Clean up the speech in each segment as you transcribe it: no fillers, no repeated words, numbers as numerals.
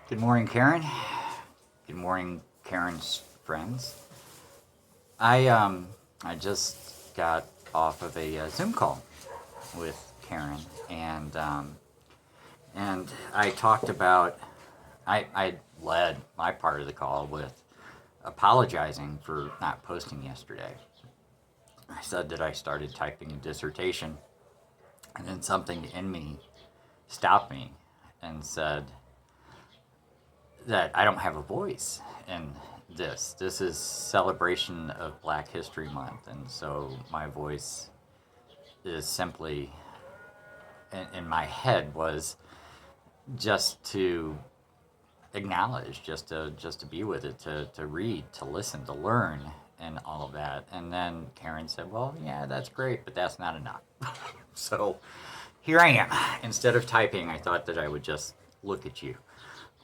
Good morning, Karen. Good morning, Karen's friends. I just got off of a Zoom call with Karen, and I talked about I led my part of the call with apologizing for not posting yesterday. I said that I started typing a dissertation, and then something in me stopped me and said, that I don't have a voice in this. This is celebration of Black History Month, and so my voice is simply in my head was just to acknowledge, just to be with it, to read, to listen, to learn, and all of that. And then Karen said, "Well, yeah, that's great, but that's not enough." So here I am. Instead of typing, I thought that I would just look at you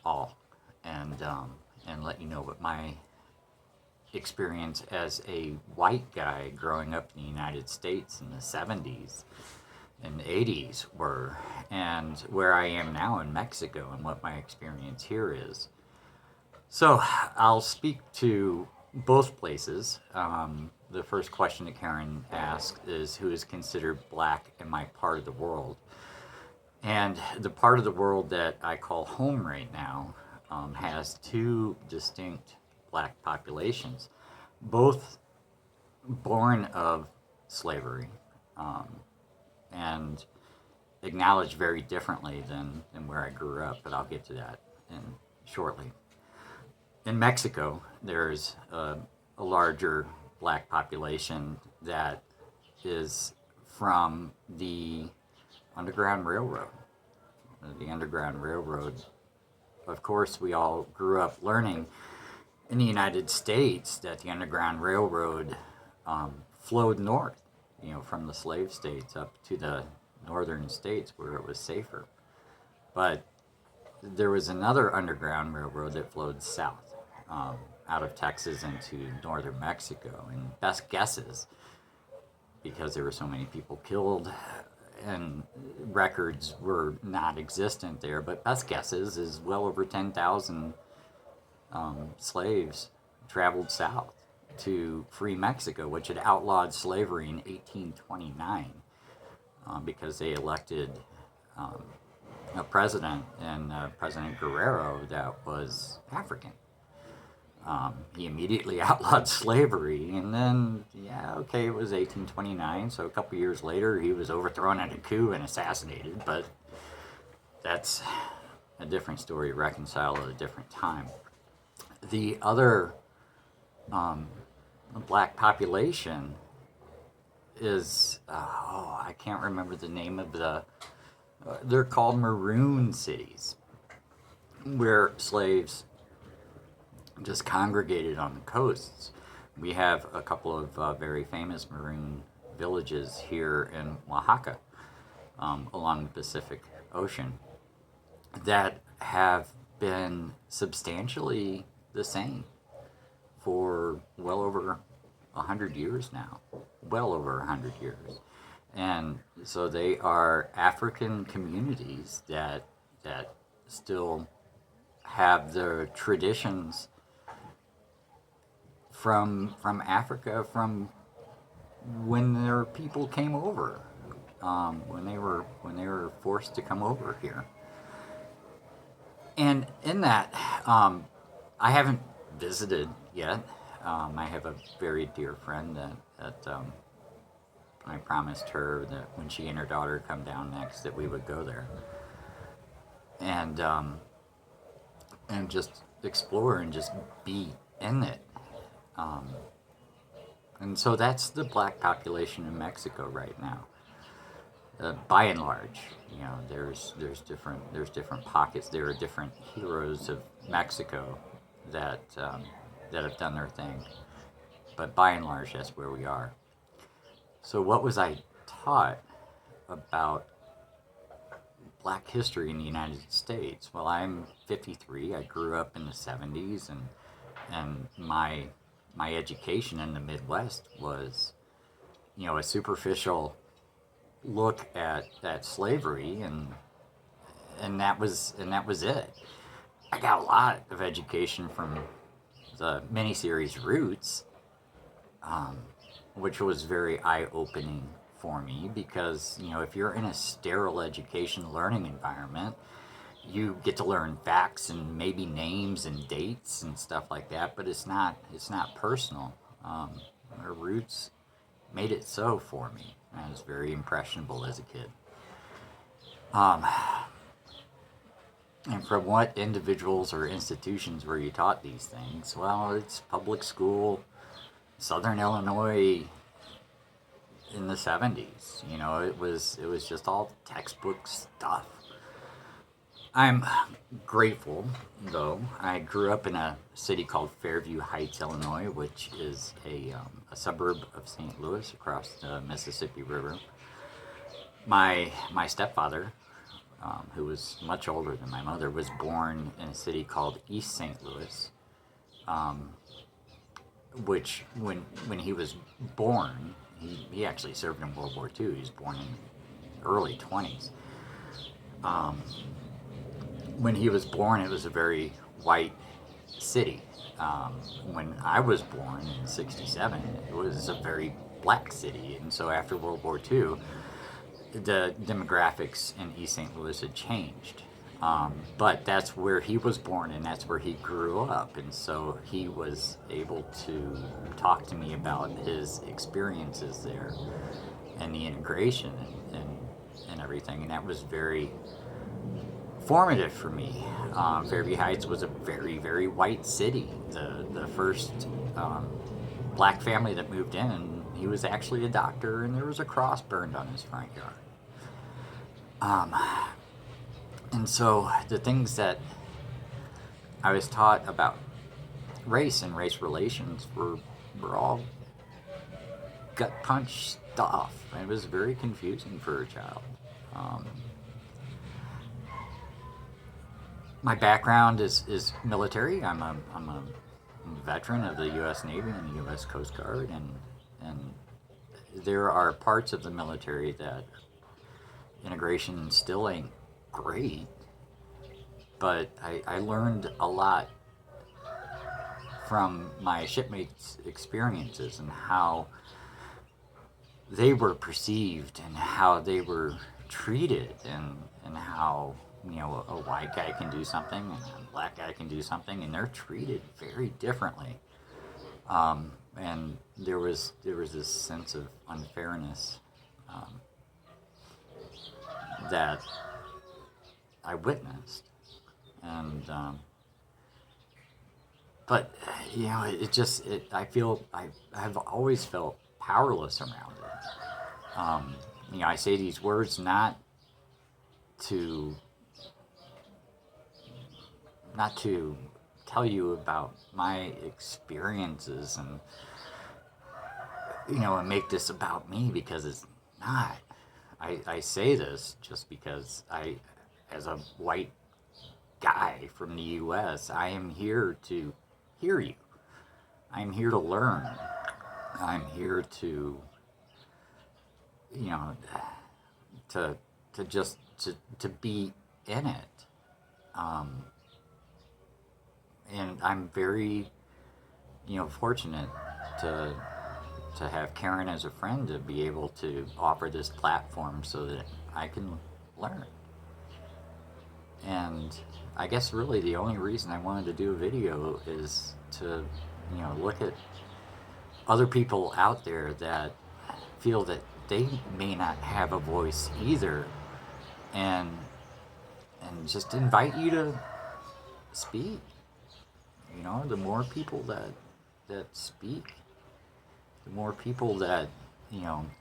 all and let you know what my experience as a white guy growing up in the United States in the 70s and 80s were, and where I am now in Mexico and what my experience here is. So I'll speak to both places. The first question that Karen asked is, who is considered black in my part of the world? And the part of the world that I call home right now has two distinct black populations, both born of slavery and acknowledged very differently than where I grew up, but I'll get to that shortly. In Mexico, there's a larger black population that is from the Underground Railroad. The Underground Railroad, of course, we all grew up learning in the United States that the Underground Railroad flowed north, from the slave states up to the northern states where it was safer. But there was another Underground Railroad that flowed south, out of Texas into northern Mexico. And best guesses, because there were so many people killed and records were not existent there, but best guesses is well over 10,000 slaves traveled south to free Mexico, which had outlawed slavery in 1829 because they elected a president, and President Guerrero, that was African. He immediately outlawed slavery, and then, yeah, okay, it was 1829, so a couple years later he was overthrown in a coup and assassinated, but that's a different story, reconciled at a different time. The other black population is, I can't remember the name of they're called maroon cities, where slaves just congregated on the coasts. We have a couple of very famous maroon villages here in Oaxaca, along the Pacific Ocean, that have been substantially the same for well over 100 years now. Well over 100 years. And so they are African communities that still have their traditions from Africa, from when their people came over, when they were forced to come over here. And in that, I haven't visited yet. I have a very dear friend that I promised her that when she and her daughter come down next, that we would go there and just explore and just be in it. And so that's the black population in Mexico right now. By and large, there's different pockets. There are different heroes of Mexico that have done their thing, but by and large, that's where we are. So, what was I taught about Black history in the United States? Well, I'm 53. I grew up in the 70s, and my education in the Midwest was, a superficial look at slavery, and that was it. I got a lot of education from the miniseries Roots, um, which was very eye-opening for me because, if you're in a sterile education learning environment, you get to learn facts and maybe names and dates and stuff like that, but it's not personal. Our Roots made it so for me. I was very impressionable as a kid. Um, and from what individuals or institutions were you taught these things? Well, it's public school, Southern Illinois in the 70s. It was just all textbook stuff. I'm grateful, though. I grew up in a city called Fairview Heights, Illinois, which is a suburb of St. Louis across the Mississippi River. My stepfather, who was much older than my mother, was born in a city called East St. Louis, um, which when he was born, he actually served in World War II. He was born in early 20s. Um, when he was born, it was a very white city. When I was born in '67, it was a very black city. And so after World War II, the demographics in East St. Louis had changed. But that's where he was born and that's where he grew up. And so he was able to talk to me about his experiences there and the integration and everything. And that was very formative for me. Fairview Heights was a very, very white city. The first black family that moved in, and he was actually a doctor, and there was a cross burned on his front yard. And so the things that I was taught about race and race relations were all gut punch stuff. And it was very confusing for a child. My background is military. I'm a veteran of the U.S. Navy and the U.S. Coast Guard, and there are parts of the military that integration still ain't great, but I learned a lot from my shipmates' experiences and how they were perceived and how they were treated and how a white guy can do something and a black guy can do something and they're treated very differently. And there was this sense of unfairness that I witnessed, and but I feel I've always felt powerless around it. I say these words not to tell you about my experiences and make this about me, because it's not. I say this just because as a white guy from the U.S., I am here to hear you. I'm here to learn. I'm here to, to just to be in it. And I'm very, fortunate to have Karen as a friend, to be able to offer this platform so that I can learn. And I guess really the only reason I wanted to do a video is to, look at other people out there that feel that they may not have a voice either, and just invite you to speak. The more people that speak, the more people that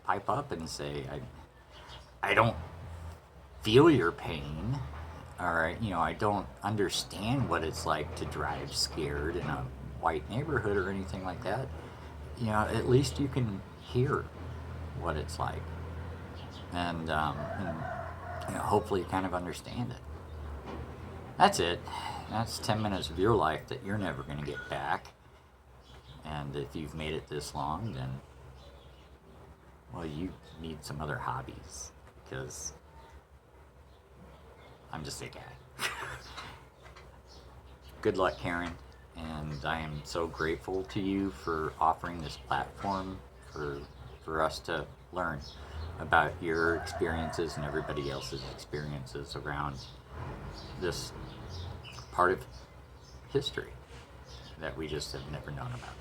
pipe up and say, I don't feel your pain, or I don't understand what it's like to drive scared in a white neighborhood or anything like that. At least you can hear what it's like, and hopefully kind of understand it. That's it. That's 10 minutes of your life that you're never going to get back. And if you've made it this long, then, well, you need some other hobbies, because I'm just a guy. good luck, Karen. And I am so grateful to you for offering this platform for us to learn about your experiences and everybody else's experiences around this part of history that we just have never known about.